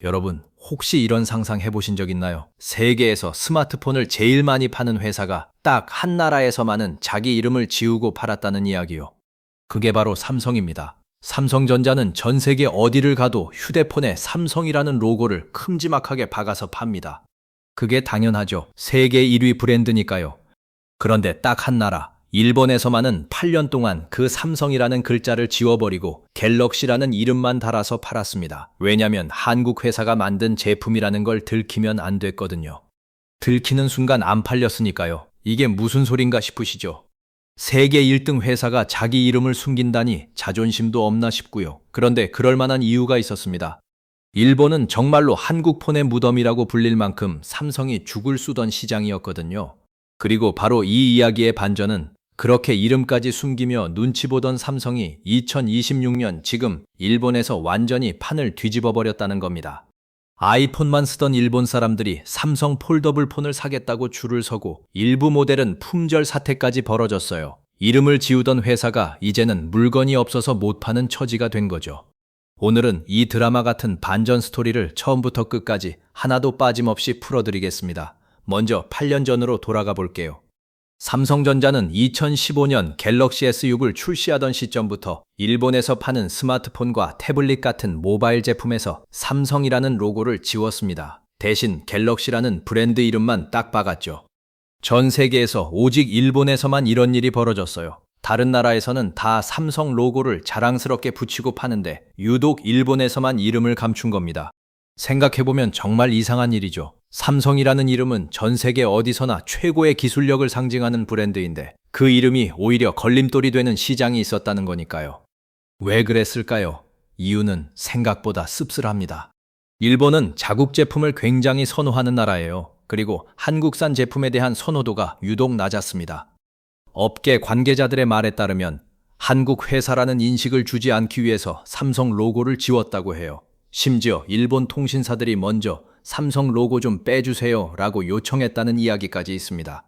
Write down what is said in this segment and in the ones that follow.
여러분, 혹시 이런 상상 해보신 적 있나요? 세계에서 스마트폰을 제일 많이 파는 회사가 딱 한 나라에서만은 자기 이름을 지우고 팔았다는 이야기요. 그게 바로 삼성입니다. 삼성전자는 전 세계 어디를 가도 휴대폰에 삼성이라는 로고를 큼지막하게 박아서 팝니다. 그게 당연하죠. 세계 1위 브랜드니까요. 그런데 딱 한 나라, 일본에서만은 8년 동안 그 삼성이라는 글자를 지워버리고 갤럭시라는 이름만 달아서 팔았습니다. 왜냐면 한국 회사가 만든 제품이라는 걸 들키면 안 됐거든요. 들키는 순간 안 팔렸으니까요. 이게 무슨 소린가 싶으시죠? 세계 1등 회사가 자기 이름을 숨긴다니 자존심도 없나 싶고요. 그런데 그럴 만한 이유가 있었습니다. 일본은 정말로 한국폰의 무덤이라고 불릴 만큼 삼성이 죽을 쑤던 시장이었거든요. 그리고 바로 이 이야기의 반전은 그렇게 이름까지 숨기며 눈치 보던 삼성이 2026년 지금 일본에서 완전히 판을 뒤집어 버렸다는 겁니다. 아이폰만 쓰던 일본 사람들이 삼성 폴더블 폰을 사겠다고 줄을 서고 일부 모델은 품절 사태까지 벌어졌어요. 이름을 지우던 회사가 이제는 물건이 없어서 못 파는 처지가 된 거죠. 오늘은 이 드라마 같은 반전 스토리를 처음부터 끝까지 하나도 빠짐없이 풀어드리겠습니다. 먼저 8년 전으로 돌아가 볼게요. 삼성전자는 2015년 갤럭시 S6을 출시하던 시점부터 일본에서 파는 스마트폰과 태블릿 같은 모바일 제품에서 삼성이라는 로고를 지웠습니다. 대신 갤럭시라는 브랜드 이름만 딱 박았죠. 전 세계에서 오직 일본에서만 이런 일이 벌어졌어요. 다른 나라에서는 다 삼성 로고를 자랑스럽게 붙이고 파는데 유독 일본에서만 이름을 감춘 겁니다. 생각해보면 정말 이상한 일이죠. 삼성이라는 이름은 전 세계 어디서나 최고의 기술력을 상징하는 브랜드인데 그 이름이 오히려 걸림돌이 되는 시장이 있었다는 거니까요. 왜 그랬을까요? 이유는 생각보다 씁쓸합니다. 일본은 자국 제품을 굉장히 선호하는 나라예요. 그리고 한국산 제품에 대한 선호도가 유독 낮았습니다. 업계 관계자들의 말에 따르면 한국 회사라는 인식을 주지 않기 위해서 삼성 로고를 지웠다고 해요. 심지어 일본 통신사들이 먼저 삼성 로고 좀 빼주세요 라고 요청했다는 이야기까지 있습니다.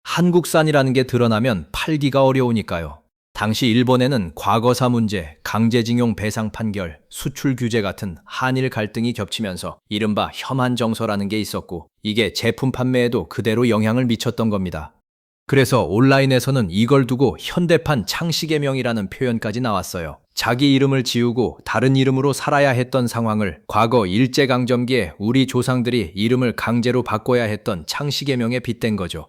한국산이라는 게 드러나면 팔기가 어려우니까요. 당시 일본에는 과거사 문제, 강제징용 배상 판결, 수출 규제 같은 한일 갈등이 겹치면서 이른바 혐한 정서라는 게 있었고 이게 제품 판매에도 그대로 영향을 미쳤던 겁니다. 그래서 온라인에서는 이걸 두고 현대판 창씨개명이라는 표현까지 나왔어요. 자기 이름을 지우고 다른 이름으로 살아야 했던 상황을 과거 일제강점기에 우리 조상들이 이름을 강제로 바꿔야 했던 창씨개명에 빗댄 거죠.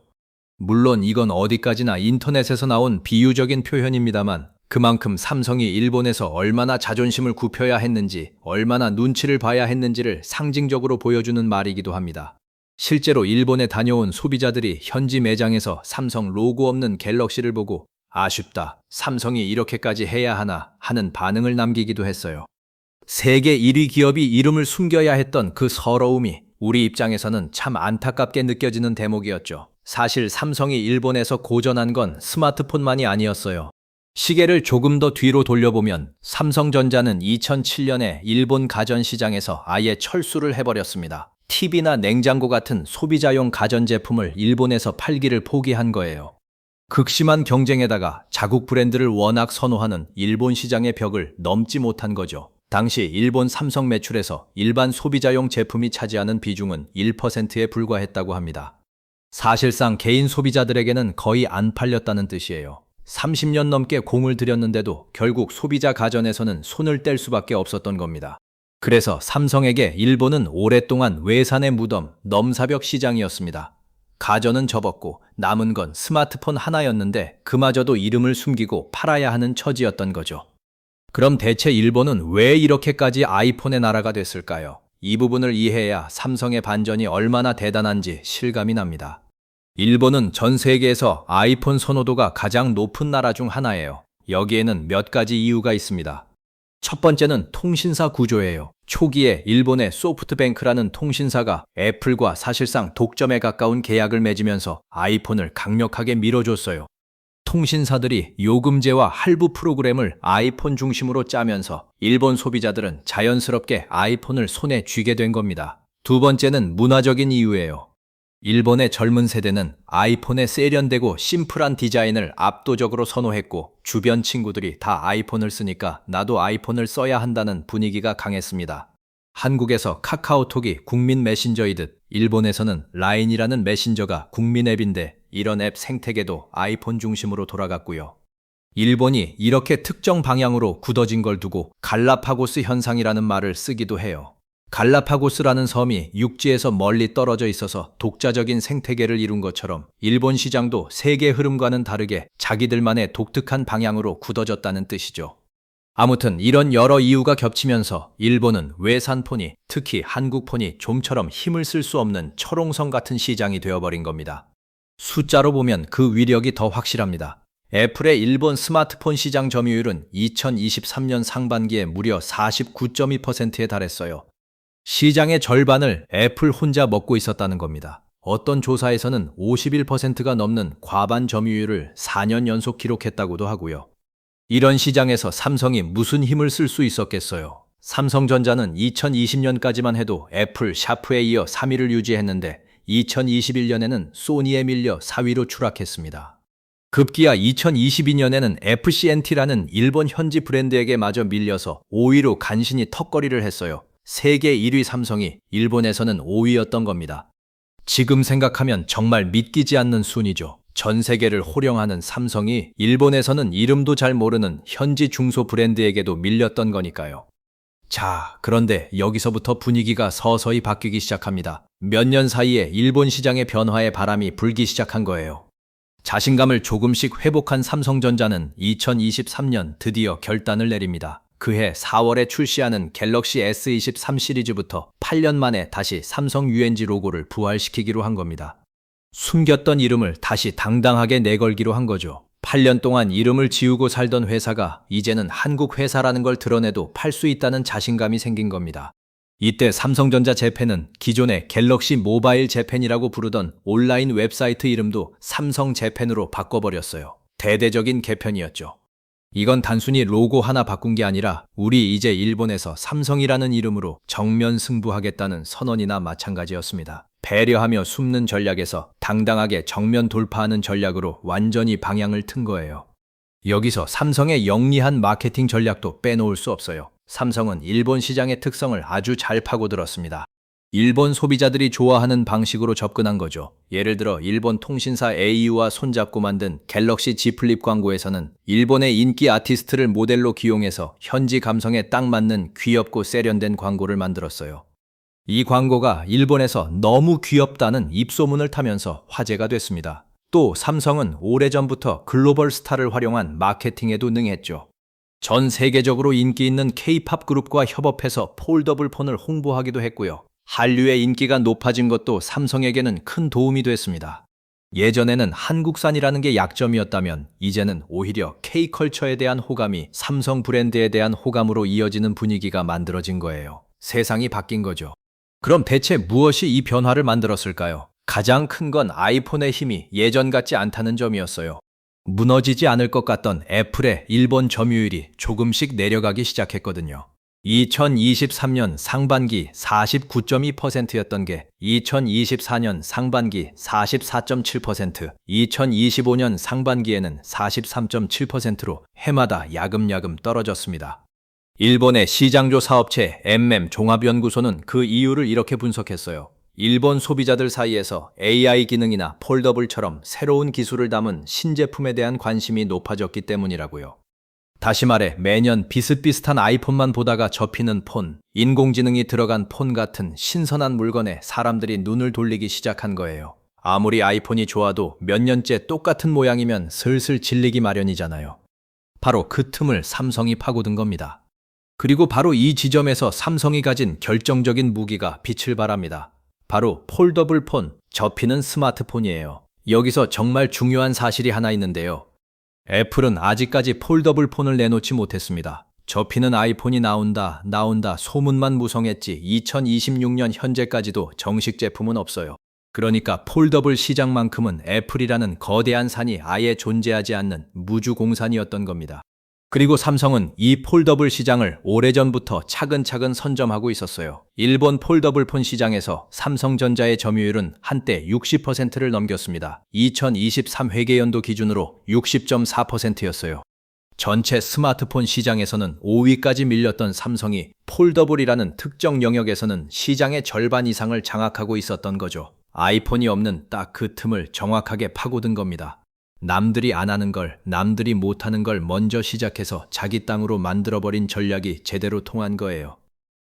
물론 이건 어디까지나 인터넷에서 나온 비유적인 표현입니다만 그만큼 삼성이 일본에서 얼마나 자존심을 굽혀야 했는지, 얼마나 눈치를 봐야 했는지를 상징적으로 보여주는 말이기도 합니다. 실제로 일본에 다녀온 소비자들이 현지 매장에서 삼성 로고 없는 갤럭시를 보고 아쉽다, 삼성이 이렇게까지 해야 하나 하는 반응을 남기기도 했어요. 세계 1위 기업이 이름을 숨겨야 했던 그 서러움이 우리 입장에서는 참 안타깝게 느껴지는 대목이었죠. 사실 삼성이 일본에서 고전한 건 스마트폰만이 아니었어요. 시계를 조금 더 뒤로 돌려보면 삼성전자는 2007년에 일본 가전시장에서 아예 철수를 해버렸습니다. TV나 냉장고 같은 소비자용 가전제품을 일본에서 팔기를 포기한 거예요. 극심한 경쟁에다가 자국 브랜드를 워낙 선호하는 일본 시장의 벽을 넘지 못한 거죠. 당시 일본 삼성 매출에서 일반 소비자용 제품이 차지하는 비중은 1%에 불과했다고 합니다. 사실상 개인 소비자들에게는 거의 안 팔렸다는 뜻이에요. 30년 넘게 공을 들였는데도 결국 소비자 가전에서는 손을 뗄 수밖에 없었던 겁니다. 그래서 삼성에게 일본은 오랫동안 외산의 무덤, 넘사벽 시장이었습니다. 가전은 접었고 남은 건 스마트폰 하나였는데 그마저도 이름을 숨기고 팔아야 하는 처지였던 거죠. 그럼 대체 일본은 왜 이렇게까지 아이폰의 나라가 됐을까요? 이 부분을 이해해야 삼성의 반전이 얼마나 대단한지 실감이 납니다. 일본은 전 세계에서 아이폰 선호도가 가장 높은 나라 중 하나예요. 여기에는 몇 가지 이유가 있습니다. 첫 번째는 통신사 구조예요. 초기에 일본의 소프트뱅크라는 통신사가 애플과 사실상 독점에 가까운 계약을 맺으면서 아이폰을 강력하게 밀어줬어요. 통신사들이 요금제와 할부 프로그램을 아이폰 중심으로 짜면서 일본 소비자들은 자연스럽게 아이폰을 손에 쥐게 된 겁니다. 두 번째는 문화적인 이유예요. 일본의 젊은 세대는 아이폰에 세련되고 심플한 디자인을 압도적으로 선호했고 주변 친구들이 다 아이폰을 쓰니까 나도 아이폰을 써야 한다는 분위기가 강했습니다. 한국에서 카카오톡이 국민 메신저이듯 일본에서는 라인이라는 메신저가 국민 앱인데 이런 앱 생태계도 아이폰 중심으로 돌아갔고요. 일본이 이렇게 특정 방향으로 굳어진 걸 두고 갈라파고스 현상이라는 말을 쓰기도 해요. 갈라파고스라는 섬이 육지에서 멀리 떨어져 있어서 독자적인 생태계를 이룬 것처럼 일본 시장도 세계 흐름과는 다르게 자기들만의 독특한 방향으로 굳어졌다는 뜻이죠. 아무튼 이런 여러 이유가 겹치면서 일본은 외산폰이, 특히 한국폰이 좀처럼 힘을 쓸 수 없는 철옹성 같은 시장이 되어버린 겁니다. 숫자로 보면 그 위력이 더 확실합니다. 애플의 일본 스마트폰 시장 점유율은 2023년 상반기에 무려 49.2%에 달했어요. 시장의 절반을 애플 혼자 먹고 있었다는 겁니다. 어떤 조사에서는 51%가 넘는 과반 점유율을 4년 연속 기록했다고도 하고요. 이런 시장에서 삼성이 무슨 힘을 쓸 수 있었겠어요. 삼성전자는 2020년까지만 해도 애플, 샤프에 이어 3위를 유지했는데 2021년에는 소니에 밀려 4위로 추락했습니다. 급기야 2022년에는 FCNT라는 일본 현지 브랜드에게 마저 밀려서 5위로 간신히 턱걸이를 했어요. 세계 1위 삼성이 일본에서는 5위였던 겁니다. 지금 생각하면 정말 믿기지 않는 순위죠. 전 세계를 호령하는 삼성이 일본에서는 이름도 잘 모르는 현지 중소 브랜드에게도 밀렸던 거니까요. 자, 그런데 여기서부터 분위기가 서서히 바뀌기 시작합니다. 몇 년 사이에 일본 시장의 변화에 바람이 불기 시작한 거예요. 자신감을 조금씩 회복한 삼성전자는 2023년 드디어 결단을 내립니다. 그해 4월에 출시하는 갤럭시 S23 시리즈부터 8년 만에 다시 삼성 UNG 로고를 부활시키기로 한 겁니다. 숨겼던 이름을 다시 당당하게 내걸기로 한 거죠. 8년 동안 이름을 지우고 살던 회사가 이제는 한국 회사라는 걸 드러내도 팔 수 있다는 자신감이 생긴 겁니다. 이때 삼성전자 재팬은 기존의 갤럭시 모바일 재팬이라고 부르던 온라인 웹사이트 이름도 삼성 재팬으로 바꿔버렸어요. 대대적인 개편이었죠. 이건 단순히 로고 하나 바꾼 게 아니라 우리 이제 일본에서 삼성이라는 이름으로 정면 승부하겠다는 선언이나 마찬가지였습니다. 배려하며 숨는 전략에서 당당하게 정면 돌파하는 전략으로 완전히 방향을 튼 거예요. 여기서 삼성의 영리한 마케팅 전략도 빼놓을 수 없어요. 삼성은 일본 시장의 특성을 아주 잘 파고들었습니다. 일본 소비자들이 좋아하는 방식으로 접근한 거죠. 예를 들어 일본 통신사 AU와 손잡고 만든 갤럭시 Z 플립 광고에서는 일본의 인기 아티스트를 모델로 기용해서 현지 감성에 딱 맞는 귀엽고 세련된 광고를 만들었어요. 이 광고가 일본에서 너무 귀엽다는 입소문을 타면서 화제가 됐습니다. 또 삼성은 오래전부터 글로벌 스타를 활용한 마케팅에도 능했죠. 전 세계적으로 인기 있는 K-팝 그룹과 협업해서 폴더블 폰을 홍보하기도 했고요. 한류의 인기가 높아진 것도 삼성에게는 큰 도움이 됐습니다. 예전에는 한국산이라는 게 약점이었다면 이제는 오히려 K컬처에 대한 호감이 삼성 브랜드에 대한 호감으로 이어지는 분위기가 만들어진 거예요. 세상이 바뀐 거죠. 그럼 대체 무엇이 이 변화를 만들었을까요? 가장 큰 건 아이폰의 힘이 예전 같지 않다는 점이었어요. 무너지지 않을 것 같던 애플의 일본 점유율이 조금씩 내려가기 시작했거든요. 2023년 상반기 49.2%였던 게 2024년 상반기 44.7%, 2025년 상반기에는 43.7%로 해마다 야금야금 떨어졌습니다. 일본의 시장조사 업체 종합연구소는 그 이유를 이렇게 분석했어요. 일본 소비자들 사이에서 AI 기능이나 폴더블처럼 새로운 기술을 담은 신제품에 대한 관심이 높아졌기 때문이라고요. 다시 말해 매년 비슷비슷한 아이폰만 보다가 접히는 폰, 인공지능이 들어간 폰 같은 신선한 물건에 사람들이 눈을 돌리기 시작한 거예요. 아무리 아이폰이 좋아도 몇 년째 똑같은 모양이면 슬슬 질리기 마련이잖아요. 바로 그 틈을 삼성이 파고든 겁니다. 그리고 바로 이 지점에서 삼성이 가진 결정적인 무기가 빛을 발합니다. 바로 폴더블 폰, 접히는 스마트폰이에요. 여기서 정말 중요한 사실이 하나 있는데요. 애플은 아직까지 폴더블 폰을 내놓지 못했습니다. 접히는 아이폰이 나온다 소문만 무성했지 2026년 현재까지도 정식 제품은 없어요. 그러니까 폴더블 시장만큼은 애플이라는 거대한 산이 아예 존재하지 않는 무주공산이었던 겁니다. 그리고 삼성은 이 폴더블 시장을 오래전부터 차근차근 선점하고 있었어요. 일본 폴더블 폰 시장에서 삼성전자의 점유율은 한때 60%를 넘겼습니다. 2023 회계연도 기준으로 60.4%였어요. 전체 스마트폰 시장에서는 5위까지 밀렸던 삼성이 폴더블이라는 특정 영역에서는 시장의 절반 이상을 장악하고 있었던 거죠. 아이폰이 없는 딱 그 틈을 정확하게 파고든 겁니다. 남들이 안 하는 걸, 남들이 못하는 걸 먼저 시작해서 자기 땅으로 만들어버린 전략이 제대로 통한 거예요.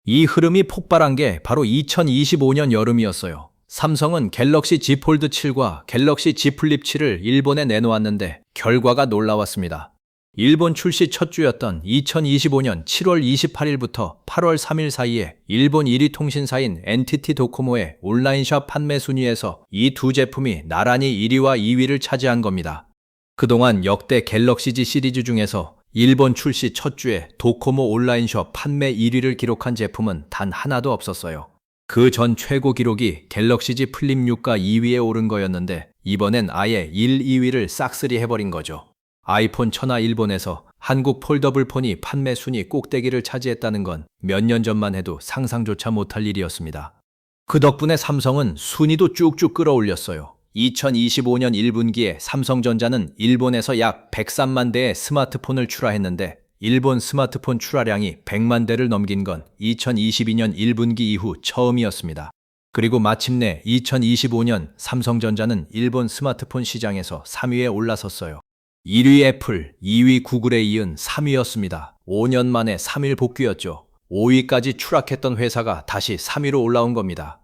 이 흐름이 폭발한 게 바로 2025년 여름이었어요. 삼성은 갤럭시 Z 폴드 7과 갤럭시 Z 플립 7을 일본에 내놓았는데 결과가 놀라웠습니다. 일본 출시 첫 주였던 2025년 7월 28일부터 8월 3일 사이에 일본 1위 통신사인 NTT 도코모의 온라인샵 판매 순위에서 이 두 제품이 나란히 1위와 2위를 차지한 겁니다. 그동안 역대 갤럭시 Z 시리즈 중에서 일본 출시 첫 주에 도코모 온라인숍 판매 1위를 기록한 제품은 단 하나도 없었어요. 그 전 최고 기록이 갤럭시 Z 플립 6가 2위에 오른 거였는데 이번엔 아예 1, 2위를 싹쓸이 해버린 거죠. 아이폰 천하 일본에서 한국 폴더블 폰이 판매 순위 꼭대기를 차지했다는 건 몇 년 전만 해도 상상조차 못할 일이었습니다. 그 덕분에 삼성은 순위도 쭉쭉 끌어올렸어요. 2025년 1분기에 삼성전자는 일본에서 약 103만 대의 스마트폰을 출하했는데 일본 스마트폰 출하량이 100만 대를 넘긴 건 2022년 1분기 이후 처음이었습니다. 그리고 마침내 2025년 삼성전자는 일본 스마트폰 시장에서 3위에 올라섰어요. 1위 애플, 2위 구글에 이은 3위였습니다. 5년 만에 3일 복귀였죠. 5위까지 추락했던 회사가 다시 3위로 올라온 겁니다.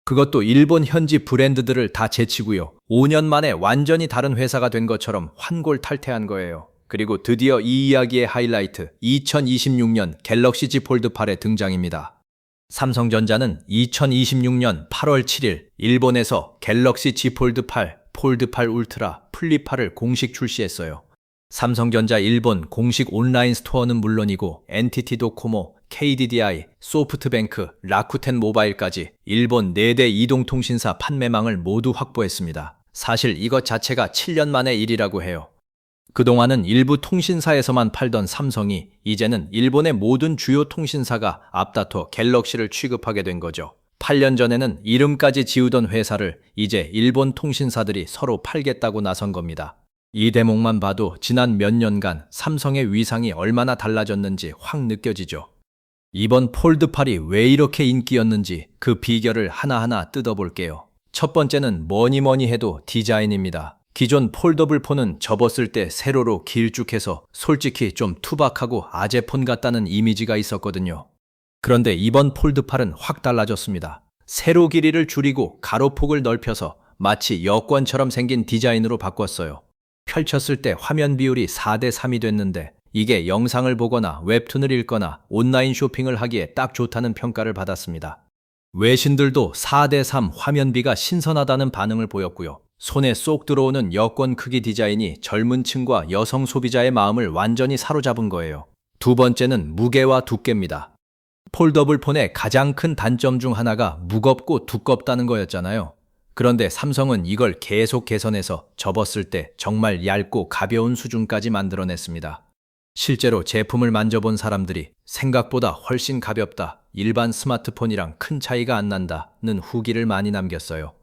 그것도 일본 현지 브랜드들을 다 제치고요. 5년 만에 완전히 다른 회사가 된 것처럼 환골탈태한 거예요. 그리고 드디어 이 이야기의 하이라이트, 2026년 갤럭시 Z 폴드 8의 등장입니다. 삼성전자는 2026년 8월 7일 일본에서 갤럭시 Z 폴드 8, 폴드 8 울트라, 플립 8을 공식 출시했어요. 삼성전자 일본 공식 온라인 스토어는 물론이고 NTT 도코모, KDDI, 소프트뱅크, 라쿠텐 모바일까지 일본 4대 이동통신사 판매망을 모두 확보했습니다. 사실 이것 자체가 7년 만의 일이라고 해요. 그동안은 일부 통신사에서만 팔던 삼성이 이제는 일본의 모든 주요 통신사가 앞다퉈 갤럭시를 취급하게 된 거죠. 8년 전에는 이름까지 지우던 회사를 이제 일본 통신사들이 서로 팔겠다고 나선 겁니다. 이 대목만 봐도 지난 몇 년간 삼성의 위상이 얼마나 달라졌는지 확 느껴지죠. 이번 폴드8이 왜 이렇게 인기였는지 그 비결을 하나하나 뜯어볼게요. 첫 번째는 뭐니 해도 디자인입니다. 기존 폴더블 폰은 접었을 때 세로로 길쭉해서 솔직히 좀 투박하고 아재폰 같다는 이미지가 있었거든요. 그런데 이번 폴드8은 확 달라졌습니다. 세로 길이를 줄이고 가로폭을 넓혀서 마치 여권처럼 생긴 디자인으로 바꿨어요. 펼쳤을 때 화면 비율이 4대 3이 됐는데 이게 영상을 보거나 웹툰을 읽거나 온라인 쇼핑을 하기에 딱 좋다는 평가를 받았습니다. 외신들도 4대 3 화면비가 신선하다는 반응을 보였고요. 손에 쏙 들어오는 여권 크기 디자인이 젊은 층과 여성 소비자의 마음을 완전히 사로잡은 거예요. 두 번째는 무게와 두께입니다. 폴더블 폰의 가장 큰 단점 중 하나가 무겁고 두껍다는 거였잖아요. 그런데 삼성은 이걸 계속 개선해서 접었을 때 정말 얇고 가벼운 수준까지 만들어냈습니다. 실제로 제품을 만져본 사람들이 생각보다 훨씬 가볍다, 일반 스마트폰이랑 큰 차이가 안 난다는 후기를 많이 남겼어요.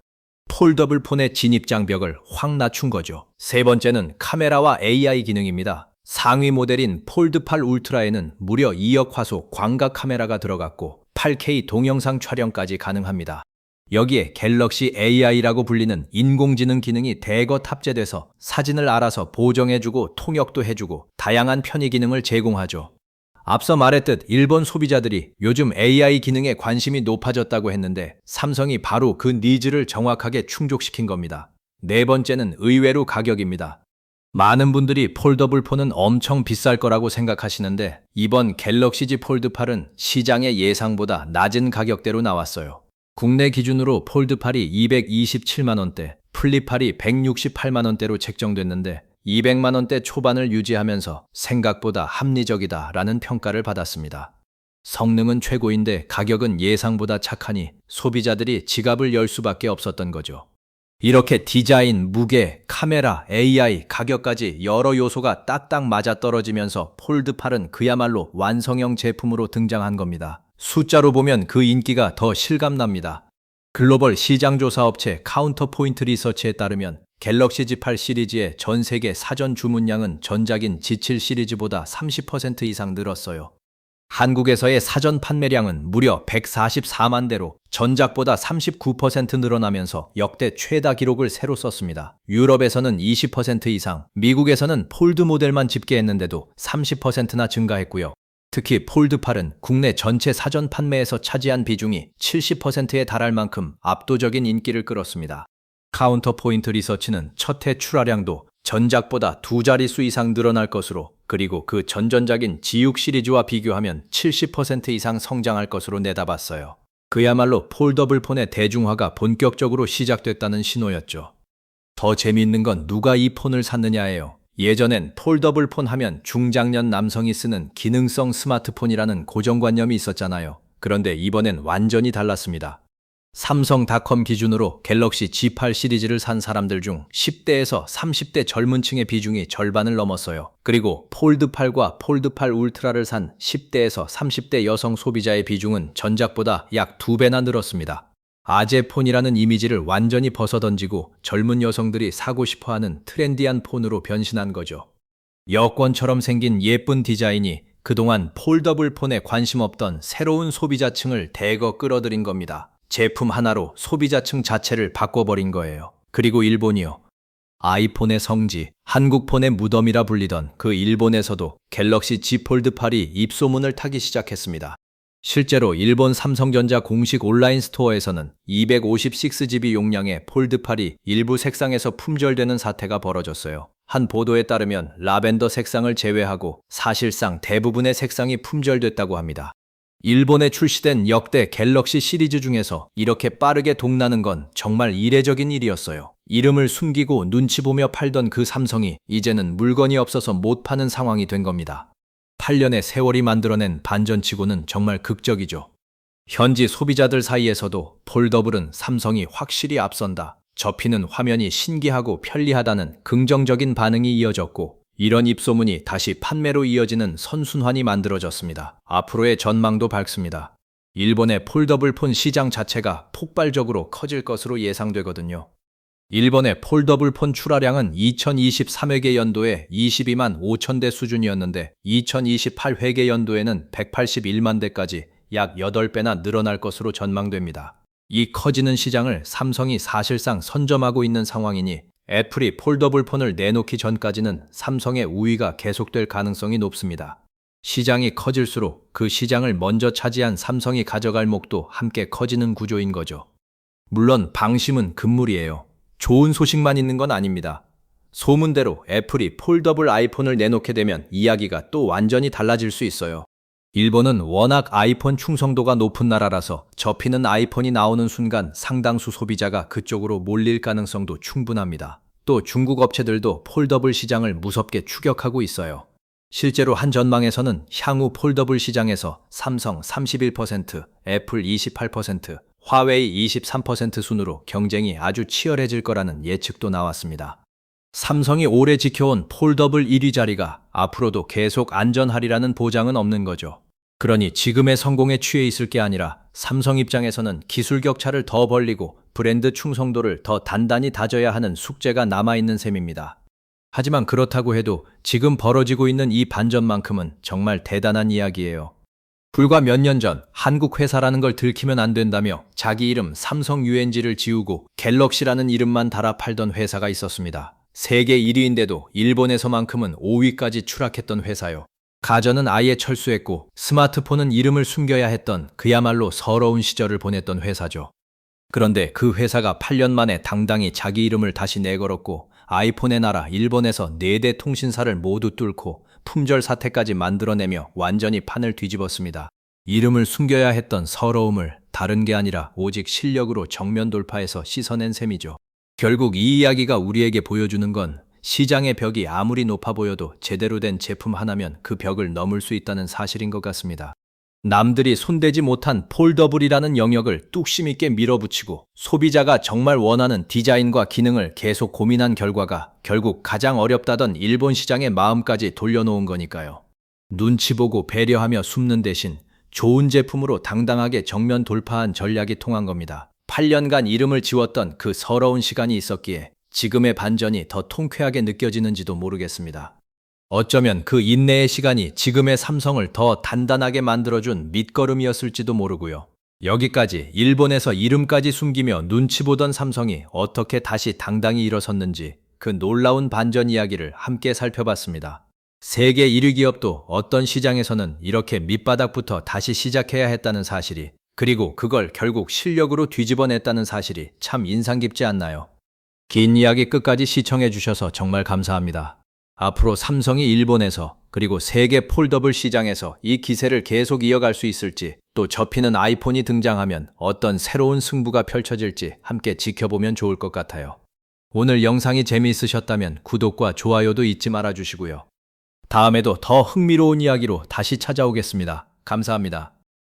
폴더블 폰의 진입장벽을 확 낮춘 거죠. 세 번째는 카메라와 AI 기능입니다. 상위 모델인 폴드8 울트라에는 무려 2억 화소 광각 카메라가 들어갔고 8K 동영상 촬영까지 가능합니다. 여기에 갤럭시 AI라고 불리는 인공지능 기능이 대거 탑재돼서 사진을 알아서 보정해주고 통역도 해주고 다양한 편의 기능을 제공하죠. 앞서 말했듯 일본 소비자들이 요즘 AI 기능에 관심이 높아졌다고 했는데 삼성이 바로 그 니즈를 정확하게 충족시킨 겁니다. 네 번째는 의외로 가격입니다. 많은 분들이 폴더블 폰은 엄청 비쌀 거라고 생각하시는데 이번 갤럭시 Z 폴드8은 시장의 예상보다 낮은 가격대로 나왔어요. 국내 기준으로 폴드8이 227만원대, 플립8이 168만원대로 책정됐는데 200만원대 초반을 유지하면서 생각보다 합리적이다라는 평가를 받았습니다. 성능은 최고인데 가격은 예상보다 착하니 소비자들이 지갑을 열 수밖에 없었던 거죠. 이렇게 디자인, 무게, 카메라, AI, 가격까지 여러 요소가 딱딱 맞아떨어지면서 폴드8은 그야말로 완성형 제품으로 등장한 겁니다. 숫자로 보면 그 인기가 더 실감납니다. 글로벌 시장조사 업체 카운터포인트 리서치에 따르면 갤럭시 Z8 시리즈의 전 세계 사전 주문량은 전작인 Z7 시리즈보다 30% 이상 늘었어요. 한국에서의 사전 판매량은 무려 144만 대로 전작보다 39% 늘어나면서 역대 최다 기록을 새로 썼습니다. 유럽에서는 20% 이상, 미국에서는 폴드 모델만 집계했는데도 30%나 증가했고요. 특히 폴드8은 국내 전체 사전 판매에서 차지한 비중이 70%에 달할 만큼 압도적인 인기를 끌었습니다. 카운터포인트 리서치는 첫 해 출하량도 전작보다 2자릿수 이상 늘어날 것으로, 그리고 그 전전작인 G6 시리즈와 비교하면 70% 이상 성장할 것으로 내다봤어요. 그야말로 폴더블 폰의 대중화가 본격적으로 시작됐다는 신호였죠. 더 재미있는 건 누가 이 폰을 샀느냐예요. 예전엔 폴더블 폰 하면 중장년 남성이 쓰는 기능성 스마트폰이라는 고정관념이 있었잖아요. 그런데 이번엔 완전히 달랐습니다. 삼성닷컴 기준으로 갤럭시 Z8 시리즈를 산 사람들 중 10대에서 30대 젊은 층의 비중이 절반을 넘었어요. 그리고 폴드8과 폴드8 울트라를 산 10대에서 30대 여성 소비자의 비중은 전작보다 약 2배나 늘었습니다. 아재폰이라는 이미지를 완전히 벗어던지고 젊은 여성들이 사고 싶어하는 트렌디한 폰으로 변신한 거죠. 여권처럼 생긴 예쁜 디자인이 그동안 폴더블 폰에 관심 없던 새로운 소비자층을 대거 끌어들인 겁니다. 제품 하나로 소비자층 자체를 바꿔버린 거예요. 그리고 일본이요. 아이폰의 성지, 한국폰의 무덤이라 불리던 그 일본에서도 갤럭시 Z 폴드8이 입소문을 타기 시작했습니다. 실제로 일본 삼성전자 공식 온라인 스토어에서는 256GB 용량의 폴드8이 일부 색상에서 품절되는 사태가 벌어졌어요. 한 보도에 따르면 라벤더 색상을 제외하고 사실상 대부분의 색상이 품절됐다고 합니다. 일본에 출시된 역대 갤럭시 시리즈 중에서 이렇게 빠르게 동나는 건 정말 이례적인 일이었어요. 이름을 숨기고 눈치 보며 팔던 그 삼성이 이제는 물건이 없어서 못 파는 상황이 된 겁니다. 8년의 세월이 만들어낸 반전치고는 정말 극적이죠. 현지 소비자들 사이에서도 폴더블은 삼성이 확실히 앞선다, 접히는 화면이 신기하고 편리하다는 긍정적인 반응이 이어졌고, 이런 입소문이 다시 판매로 이어지는 선순환이 만들어졌습니다. 앞으로의 전망도 밝습니다. 일본의 폴더블 폰 시장 자체가 폭발적으로 커질 것으로 예상되거든요. 일본의 폴더블 폰 출하량은 2023회계 연도에 22만 5천 대 수준이었는데 2028회계 연도에는 181만 대까지 약 8배나 늘어날 것으로 전망됩니다. 이 커지는 시장을 삼성이 사실상 선점하고 있는 상황이니 애플이 폴더블 폰을 내놓기 전까지는 삼성의 우위가 계속될 가능성이 높습니다. 시장이 커질수록 그 시장을 먼저 차지한 삼성이 가져갈 몫도 함께 커지는 구조인 거죠. 물론 방심은 금물이에요. 좋은 소식만 있는 건 아닙니다. 소문대로 애플이 폴더블 아이폰을 내놓게 되면 이야기가 또 완전히 달라질 수 있어요. 일본은 워낙 아이폰 충성도가 높은 나라라서 접히는 아이폰이 나오는 순간 상당수 소비자가 그쪽으로 몰릴 가능성도 충분합니다. 또 중국 업체들도 폴더블 시장을 무섭게 추격하고 있어요. 실제로 한 전망에서는 향후 폴더블 시장에서 삼성 31%, 애플 28%, 화웨이 23% 순으로 경쟁이 아주 치열해질 거라는 예측도 나왔습니다. 삼성이 오래 지켜온 폴더블 1위 자리가 앞으로도 계속 안전하리라는 보장은 없는 거죠. 그러니 지금의 성공에 취해 있을 게 아니라 삼성 입장에서는 기술 격차를 더 벌리고 브랜드 충성도를 더 단단히 다져야 하는 숙제가 남아있는 셈입니다. 하지만 그렇다고 해도 지금 벌어지고 있는 이 반전만큼은 정말 대단한 이야기예요. 불과 몇 년 전 한국 회사라는 걸 들키면 안 된다며 자기 이름 삼성 UNG를 지우고 갤럭시라는 이름만 달아 팔던 회사가 있었습니다. 세계 1위인데도 일본에서만큼은 5위까지 추락했던 회사요. 가전은 아예 철수했고 스마트폰은 이름을 숨겨야 했던 그야말로 서러운 시절을 보냈던 회사죠. 그런데 그 회사가 8년 만에 당당히 자기 이름을 다시 내걸었고 아이폰의 나라 일본에서 4대 통신사를 모두 뚫고 품절 사태까지 만들어내며 완전히 판을 뒤집었습니다. 이름을 숨겨야 했던 서러움을 다른 게 아니라 오직 실력으로 정면 돌파해서 씻어낸 셈이죠. 결국 이 이야기가 우리에게 보여주는 건 시장의 벽이 아무리 높아 보여도 제대로 된 제품 하나면 그 벽을 넘을 수 있다는 사실인 것 같습니다. 남들이 손대지 못한 폴더블이라는 영역을 뚝심 있게 밀어붙이고 소비자가 정말 원하는 디자인과 기능을 계속 고민한 결과가 결국 가장 어렵다던 일본 시장의 마음까지 돌려놓은 거니까요. 눈치 보고 배려하며 숨는 대신 좋은 제품으로 당당하게 정면 돌파한 전략이 통한 겁니다. 8년간 이름을 지웠던 그 서러운 시간이 있었기에 지금의 반전이 더 통쾌하게 느껴지는지도 모르겠습니다. 어쩌면 그 인내의 시간이 지금의 삼성을 더 단단하게 만들어준 밑거름이었을지도 모르고요. 여기까지 일본에서 이름까지 숨기며 눈치 보던 삼성이 어떻게 다시 당당히 일어섰는지 그 놀라운 반전 이야기를 함께 살펴봤습니다. 세계 1위 기업도 어떤 시장에서는 이렇게 밑바닥부터 다시 시작해야 했다는 사실이, 그리고 그걸 결국 실력으로 뒤집어냈다는 사실이 참 인상 깊지 않나요? 긴 이야기 끝까지 시청해 주셔서 정말 감사합니다. 앞으로 삼성이 일본에서 그리고 세계 폴더블 시장에서 이 기세를 계속 이어갈 수 있을지, 또 접히는 아이폰이 등장하면 어떤 새로운 승부가 펼쳐질지 함께 지켜보면 좋을 것 같아요. 오늘 영상이 재미있으셨다면 구독과 좋아요도 잊지 말아 주시고요. 다음에도 더 흥미로운 이야기로 다시 찾아오겠습니다. 감사합니다.